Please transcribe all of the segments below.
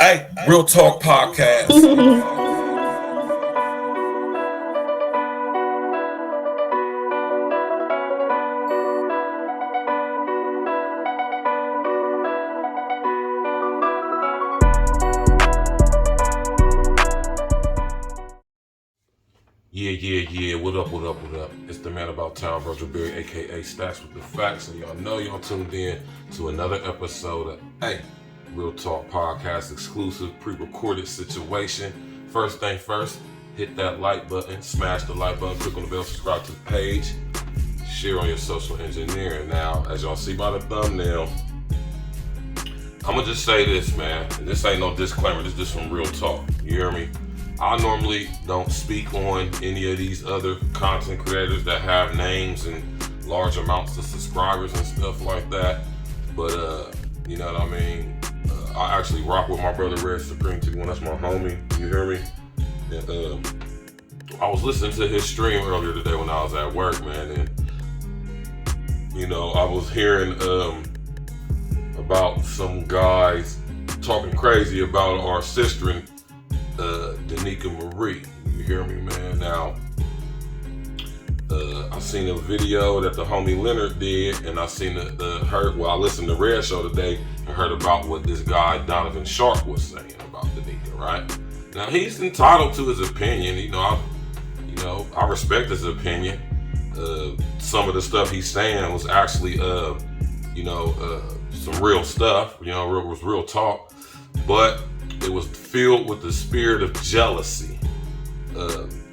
Hey, Real Talk Podcast. Yeah. What up? It's the man about town, Virgil, aka Stats with the Facts, and y'all know y'all tuned in to another episode of Real Talk Podcast exclusive pre-recorded situation. First thing first, hit that like button, smash the like button, click on the bell, subscribe to the page, share on your social engineering. Now, as y'all see by the thumbnail, I'm gonna just say this, man, and this ain't no disclaimer, this is just some real talk. You hear me? I normally don't speak on any of these other content creators that have names and large amounts of subscribers and stuff like that. But you know what I mean? I actually rock with my brother Red Supreme T1. That's my homie. You hear me? And I was listening to his stream earlier today when I was at work, man, and you know, I was hearing about some guys talking crazy about our sister Danica Marie. You hear me, man? Now, I seen a video that the homie Leonard did, and I seen I listened to Red Show today and heard about what this guy Donovan Sharpe was saying about Danica, right? Now, he's entitled to his opinion. I respect his opinion. Some of the stuff he's saying was actually, some real stuff. It was real talk, but it was filled with the spirit of jealousy.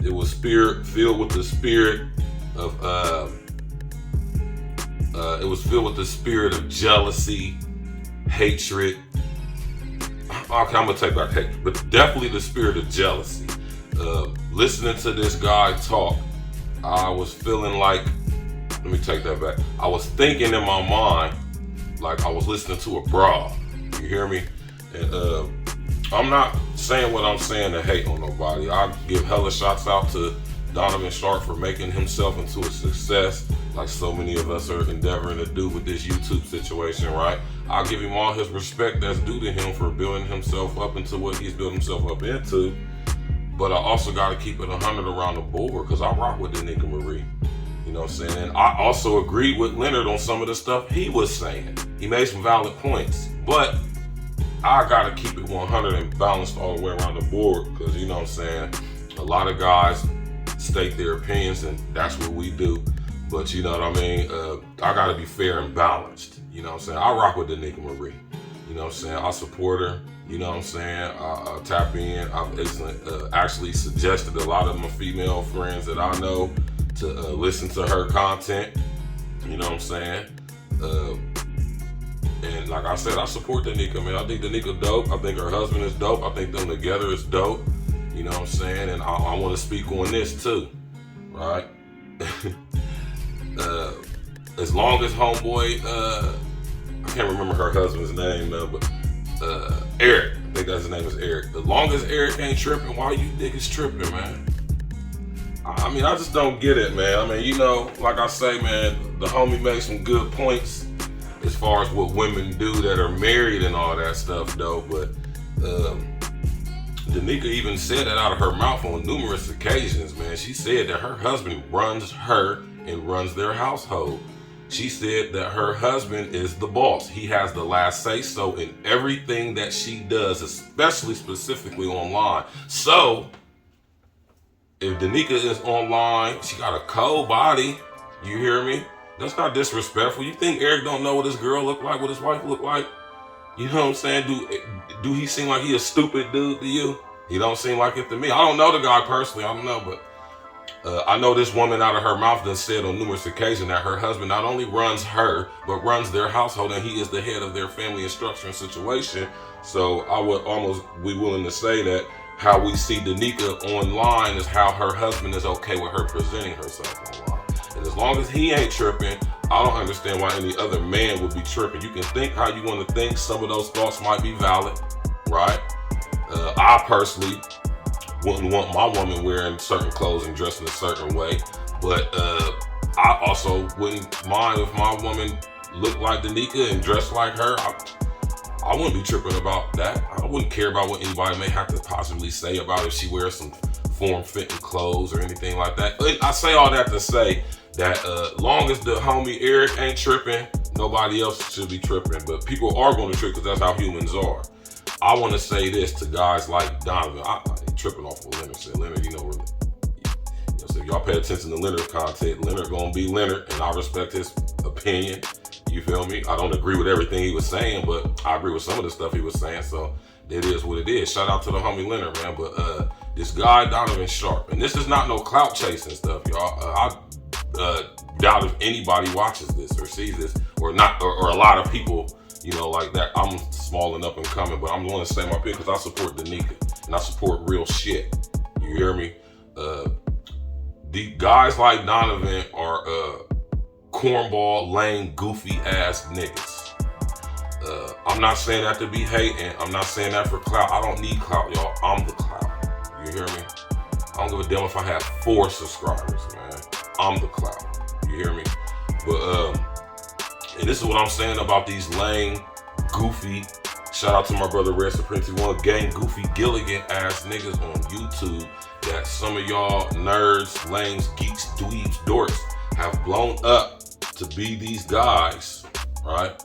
It was filled with the spirit of jealousy, hatred. Okay, I'm gonna take back hatred, but definitely the spirit of jealousy. Listening to this guy talk, I was feeling like, let me take that back. I was thinking in my mind like I was listening to a broad. You hear me? And I'm not saying what I'm saying to hate on nobody. I give hella shots out to Donovan Sharpe for making himself into a success, like so many of us are endeavoring to do with this YouTube situation, right? I'll give him all his respect that's due to him for building himself up into what he's built himself up into. But I also got to keep it 100 around the board because I rock with Danica Marie. You know what I'm saying? And I also agreed with Leonard on some of the stuff he was saying. He made some valid points, but I gotta keep it 100 and balanced all the way around the board because, you know what I'm saying, a lot of guys state their opinions and that's what we do. But you know what I mean, I gotta be fair and balanced. You know what I'm saying? I rock with Danica Marie. You know what I'm saying? I support her. You know what I'm saying? I tap in. I've actually suggested a lot of my female friends that I know to listen to her content. You know what I'm saying? And like I said, I support Danica, man. I think Danica dope. I think her husband is dope. I think them together is dope. You know what I'm saying? And I want to speak on this too, right? As long as homeboy, I can't remember her husband's name now, but Eric, I think that's his name is Eric. As long as Eric ain't tripping, why you niggas tripping, man? I mean, I just don't get it, man. I mean, like I say, man, the homie made some good points as far as what women do that are married and all that stuff, though. But Danica even said that out of her mouth on numerous occasions, man. She said that her husband runs her and runs their household. She said that her husband is the boss. He has the last say so in everything that she does, especially specifically online. So if Danica is online, she got a cold body. You hear me? That's not disrespectful. You think Eric don't know what his girl look like, what his wife look like? You know what I'm saying? Do he seem like he a stupid dude to you? He don't seem like it to me. I don't know the guy personally. I don't know, but I know this woman out of her mouth done said on numerous occasions that her husband not only runs her, but runs their household, and he is the head of their family and structure and situation. So I would almost be willing to say that how we see Danica online is how her husband is okay with her presenting herself online. And as long as he ain't tripping, I don't understand why any other man would be tripping. You can think how you want to think. Some of those thoughts might be valid, right? I personally wouldn't want my woman wearing certain clothes and dressing a certain way, but I also wouldn't mind if my woman looked like Danica and dressed like her. I wouldn't be tripping about that. I wouldn't care about what anybody may have to possibly say about if she wears some form-fitting clothes or anything like that. But I say all that to say that long as the homie Eric ain't tripping, nobody else should be tripping. But people are going to trip because that's how humans are. I want to say this to guys like Donovan. I ain't tripping off what Leonard said. Leonard, really, so if y'all pay attention to Leonard's content, Leonard gonna be Leonard, and I respect his opinion. You feel me? I don't agree with everything he was saying, but I agree with some of the stuff he was saying. So it is what it is. Shout out to the homie Leonard, man. But this guy Donovan Sharpe, and this is not no clout chasing stuff, y'all. I doubt if anybody watches this or sees this, or not, or a lot of people, like that. I'm small and up and coming, but I'm going to say my opinion because I support Danica and I support real shit. You hear me? The guys like Donovan are cornball, lame, goofy ass niggas. I'm not saying that to be hating. I'm not saying that for clout. I don't need clout, y'all. I'm the clout. You hear me? I don't give a damn if I have 4 subscribers, man. I'm the clout. You hear me? But and this is what I'm saying about these lame, goofy, shout out to my brother Red Supreme 1, gang goofy Gilligan ass niggas on YouTube that some of y'all nerds, lames, geeks, dweebs, dorks have blown up to be these guys, right?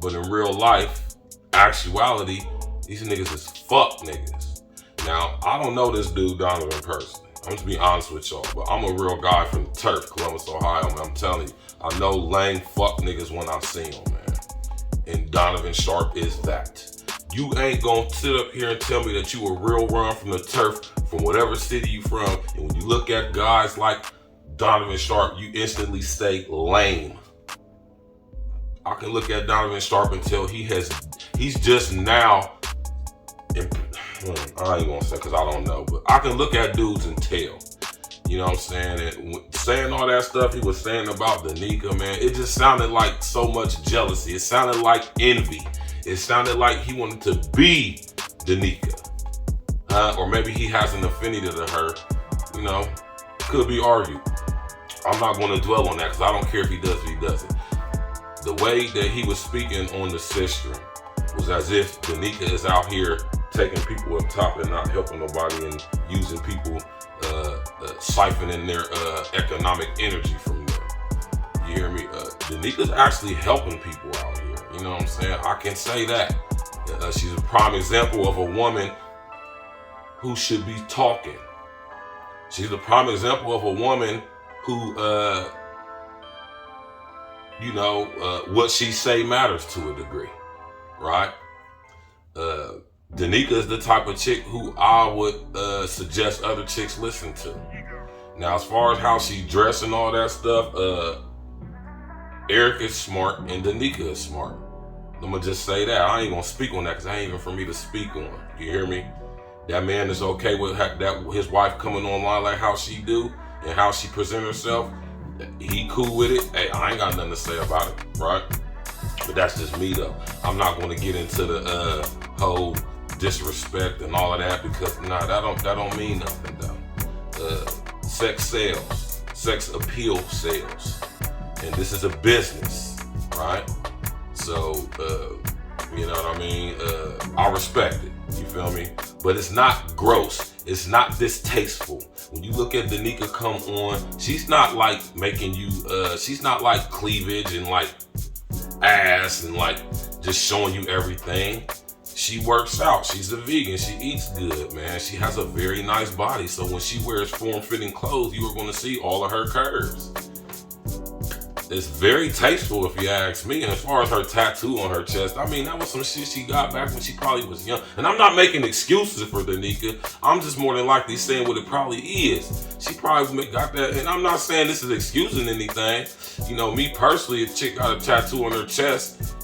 But in real life, actuality, these niggas is fuck niggas. Now, I don't know this dude Donovan personally. I'm just be honest with y'all, but I'm a real guy from the turf, Columbus, Ohio, man. I'm telling you, I know lame fuck niggas when I see them, man. And Donovan Sharpe is that. You ain't gonna sit up here and tell me that you a real run from the turf, from whatever city you from, and when you look at guys like Donovan Sharpe, you instantly say lame. I can look at Donovan Sharpe and tell he's just now, I ain't gonna say because I don't know, but I can look at dudes and tell. You know what I'm saying? And saying all that stuff he was saying about Danica, man, it just sounded like so much jealousy. It sounded like envy. It sounded like he wanted to be Danica. Or maybe he has an affinity to her. Could be argued. I'm not going to dwell on that because I don't care if he does or he doesn't. The way that he was speaking on the sister was as if Danica is out here taking people up top and not helping nobody and using people, siphoning their economic energy from them. You hear me? Danica's actually helping people out here. You know what I'm saying? I can say that. She's a prime example of a woman who should be talking. She's a prime example of a woman who, what she say matters to a degree, right? Danica is the type of chick who I would suggest other chicks listen to. Now, as far as how she dressed and all that stuff, Eric is smart and Danica is smart. I'm gonna just say that. I ain't gonna speak on that because that ain't even for me to speak on. You hear me? That man is okay with that his wife coming online like how she do and how she present herself. He cool with it. Hey, I ain't got nothing to say about it, right? But that's just me though. I'm not gonna get into the whole disrespect and all of that because that don't mean nothing though. Sex sells, sex appeal sells, and this is a business, right? So you know what I mean? I respect it. You feel me? But it's not gross. It's not distasteful. When you look at Danica come on, she's not like making you, she's not like cleavage and like ass and like just showing you everything. She works out. She's a vegan. She eats good, man. She has a very nice body. So when she wears form-fitting clothes, you are going to see all of her curves. It's very tasteful if you ask me. And as far as her tattoo on her chest, I mean, that was some shit she got back when she probably was young. And I'm not making excuses for Danica. I'm just more than likely saying what it probably is. She probably got that. And I'm not saying this is excusing anything. You know, me personally, if a chick got a tattoo on her chest,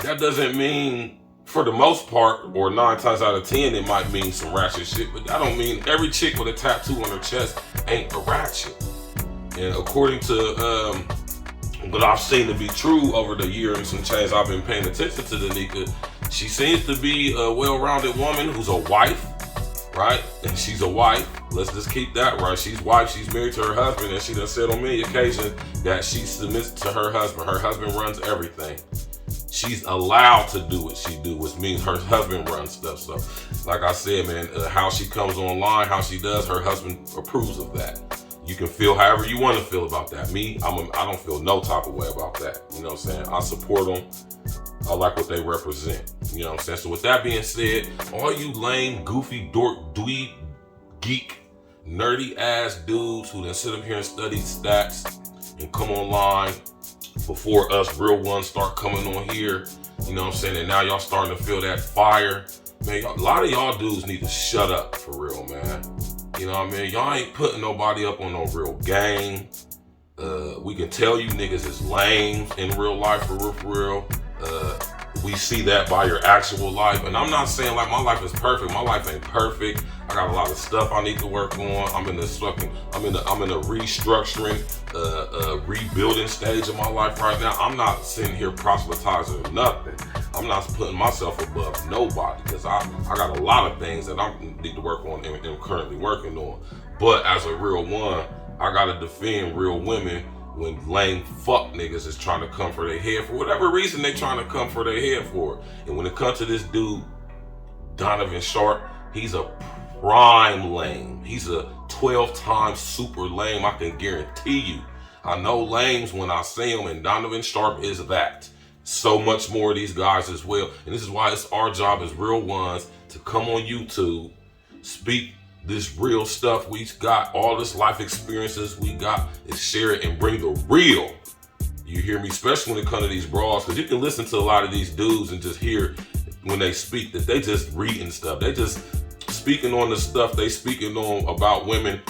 that doesn't mean, for the most part, or 9 times out of 10, it might mean some ratchet shit. But that don't mean every chick with a tattoo on her chest ain't a ratchet. And according to what I've seen to be true over the year and some change I've been paying attention to Danica, she seems to be a well-rounded woman who's a wife, right? And she's a wife. Let's just keep that right. She's wife. She's married to her husband, and she done said on many occasions that she submits to her husband. Her husband runs everything. She's allowed to do what she do, which means her husband runs stuff. So, like I said, man, how she comes online, how she does, her husband approves of that. You can feel however you want to feel about that. Me, I don't feel no type of way about that. You know what I'm saying? I support them. I like what they represent. You know what I'm saying? So with that being said, all you lame, goofy, dork, dweeb, geek, nerdy ass dudes who then sit up here and study stats and come online before us real ones start coming on here, you know what I'm saying? And now y'all starting to feel that fire. Man, a lot of y'all dudes need to shut up for real, man. You know what I mean? Y'all ain't putting nobody up on no real game. We can tell you niggas is lame in real life, for real. We see that by your actual life. And I'm not saying like my life is perfect. My life ain't perfect. I got a lot of stuff I need to work on. I'm in a restructuring, rebuilding stage of my life right now. I'm not sitting here proselytizing or nothing. I'm not putting myself above nobody because I got a lot of things that I need to work on and am currently working on. But as a real one, I gotta defend real women when lame fuck niggas is trying to come for their head for whatever reason they trying to come for their head for. And when it comes to this dude, Donovan Sharpe, he's a prime lame. He's a 12-time super lame, I can guarantee you. I know lames when I see them, and Donovan Sharpe is that. So much more of these guys as well. And this is why it's our job as real ones to come on YouTube, speak this real stuff we got, all this life experiences we got, is share it and bring the real. You hear me? Especially when it comes to these bras, because you can listen to a lot of these dudes and just hear when they speak that they just reading stuff. They just speaking on the stuff they speaking on about women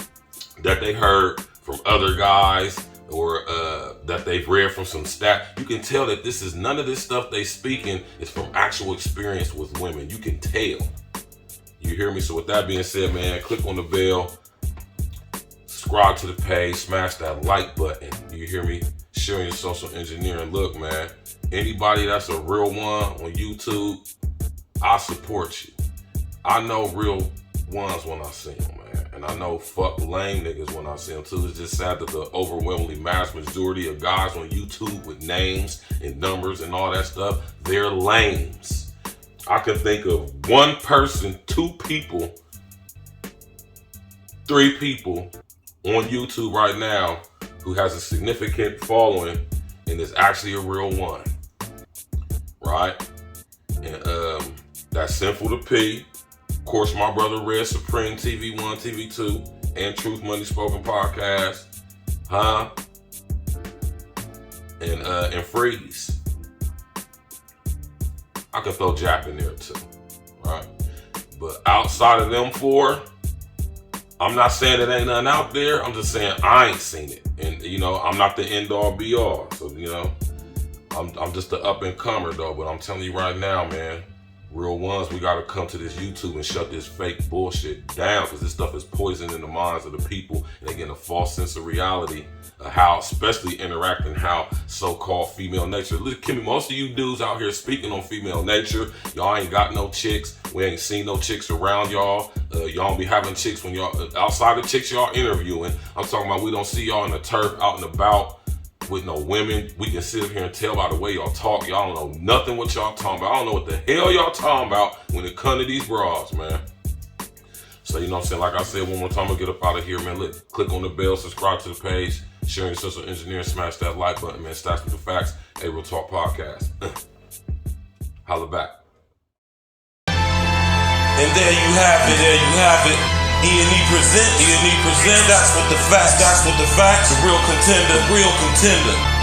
that they heard from other guys or that they've read from some stat. You can tell that this is none of this stuff they speaking is from actual experience with women. You can tell. You hear me? So with that being said, man, click on the bell, subscribe to the page, smash that like button. You hear me? Sharing your social engineering. Look, man, anybody that's a real one on YouTube, I support you. I know real ones when I see them, man. And I know fuck lame niggas when I see them too. It's just sad that the overwhelmingly mass majority of guys on YouTube with names and numbers and all that stuff, they're lames. I can think of one person, 2 people, 3 people on YouTube right now who has a significant following and is actually a real one, right? And that's Sinful to P. Of course, my brother Red Supreme, TV1, TV2, and Truth Money Spoken Podcast, and Freeze. I can throw Jap in there too, right? But outside of them 4, I'm not saying there ain't nothing out there. I'm just saying I ain't seen it. And, you know, I'm not the end all be all. So, you know, I'm just the up and comer though. But I'm telling you right now, man, real ones, we got to come to this YouTube and shut this fake bullshit down, because this stuff is poisoning the minds of the people, and they get a false sense of reality of how, especially interacting how so-called female nature. Look, Kimmy, most of you dudes out here speaking on female nature, y'all ain't got no chicks. We ain't seen no chicks around y'all. Y'all don't be having chicks when y'all, outside the chicks y'all interviewing. I'm talking about we don't see y'all in the turf out and about with no women. We can sit here and tell by the way y'all talk. Y'all don't know nothing what y'all talking about. I don't know what the hell y'all talking about when it comes to these bras, man. So, you know what I'm saying? Like I said, one more time, I'm gonna get up out of here, man. Look, click on the bell, subscribe to the page, sharing your social engineering, smash that like button, man. Stats with the facts, A Real Talk Podcast. Holla back. And there you have it. E&E present, that's what the facts, the real contender.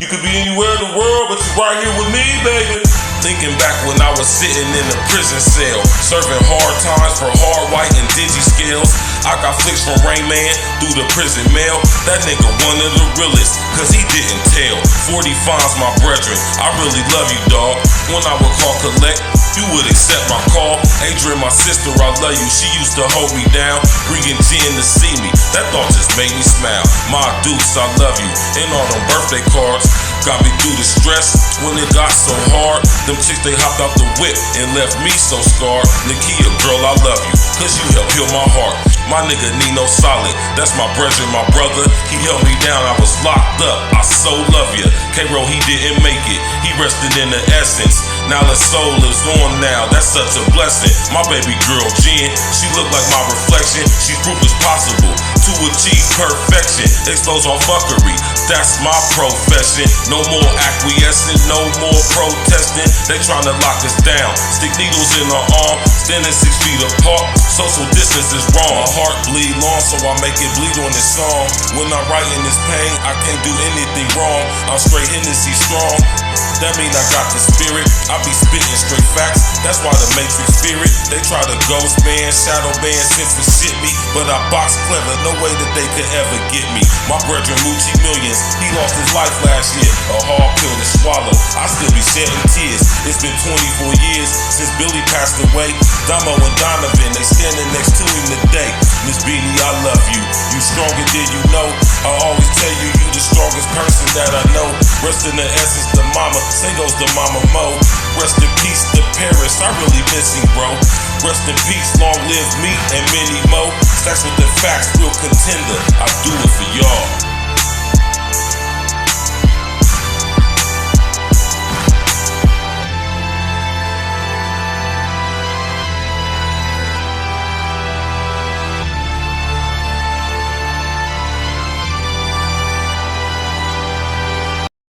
You could be anywhere in the world, but you right here with me, baby. Thinking back when I was sitting in a prison cell, serving hard times for hard white and digi skills. I got flicks from Rain Man through the prison mail. That nigga one of the realest, cause he didn't tell. 40 fines, my brethren, I really love you, dog. When I would call collect, you would accept my call. Adrian, my sister, I love you. She used to hold me down, bringing gin to see me. That thought just made me smile. My deuce, I love you. And all them birthday cards got me through the stress when it got so hard. Them chicks, they hopped out the whip and left me so scarred. Nakia, girl, I love you, cause you helped heal my heart. My nigga Nino Solid, that's my brother, my brother. He held me down, I was locked up. I so love ya. K-Ro, he didn't make it. He rested in the essence. Now the soul is on now, that's such a blessing. My baby girl Jen, she look like my reflection. She's proof it's possible to achieve perfection. Expose all fuckery, that's my profession. No more acquiescing, no more protesting. They tryna lock us down, stick needles in her arm, standing 6 feet apart. Social distance is wrong. My heart bleed long, so I make it bleed on this song. When I'm writing this pain, I can't do anything wrong. I'm straight Hennessy strong. That mean I got the spirit. I be spitting straight facts. That's why the Matrix spirit. They try to ghost ban, shadow ban, sense shit me, but I box clever. No way that they could ever get me. My brother Moochie millions. He lost his life last year. A hard pill to swallow. I still be shedding tears. It's been 24 years since Billy passed away. Damo and Donovan, they standing next to him today. Miss Beanie, I love you. You stronger than you know. I always tell you, you the strongest person that I know. Rest in the essence, the mama. Same goes to Mama Mo. Rest in peace to Paris. I really miss him, bro. Rest in peace, long live me and many more. Stacks with the facts, real contender. I do it for y'all.